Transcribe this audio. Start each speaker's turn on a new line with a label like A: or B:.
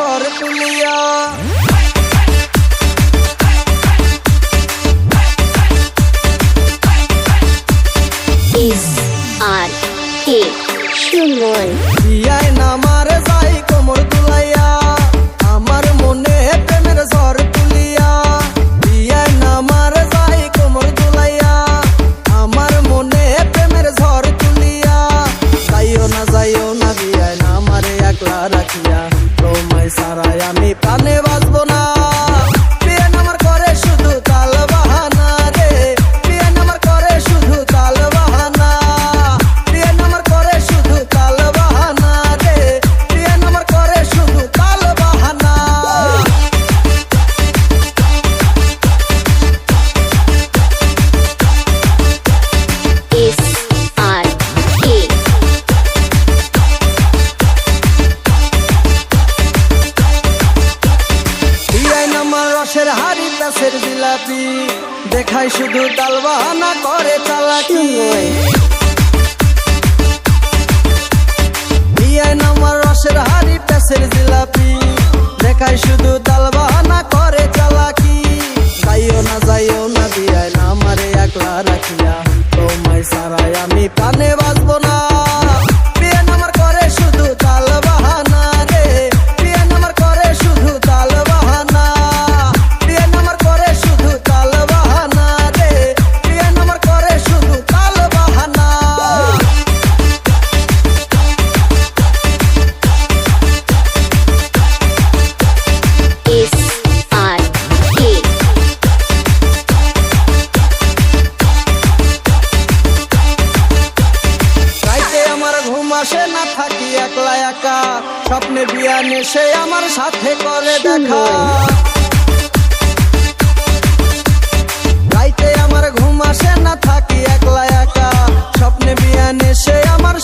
A: ঝড় তুলিয়া।
B: SRK সুমন
A: বিয়ায় নামার যাই কোমর তুলাইয়া, আমার মনে প্রেমের ঝড় তুলিয়া। বিয়ায় নামার যাই কোমর তুলাইয়া, আমার মনে প্রেমের ঝড় তুলিয়া। যাইও না বিয়ায় নামারে একলা রাখিয়া, তোমায় ছাড়াই আমি প্রাণে বাঁচব না। বিয়ে নামার করে শুধু তাল বাহানা রে, বিয়ে নামার করে শুধু তাল বাহানা। বিয়ে নামার করে শুধু তাল বাহানা রে, বিয়ে নামার করে শুধু তাল বাহানা।
B: SRK
A: বিয়ায় নামার রসের হাড়ি প্যাসের জিলাপি, দেখাই শুধু তাল বাহানা করে চালাকি। বিয়ায় নামার রসের হাড়ি প্যাসের জিলাপি, দেখাই শুধু তাল বাহানা করে চালাকি। যাইও না বিয়ায় নামারে একলা রাখিয়া, তোমায় ছাড়াই আমি প্রাণে বাঁচব না। বিয়ে নামার করে শুধু তাল বাহানা রে, বিয়ে নামার করে শুধু তাল বাহানা। বিয়ে নামার করে শুধু তাল বাহানা রে, বিয়ে নামার করে শুধু তাল বাহানা।
B: SRK
A: রাইতে আমার ঘুম আসে না, থাকি একলা একা, স্বপ্নে বিয়া নেশে আমার সাথে করে দেখা। রাইতে আমার ঘুম আসে না, থাকি একলা একা, স্বপ্নে বিয়া নেশে আমার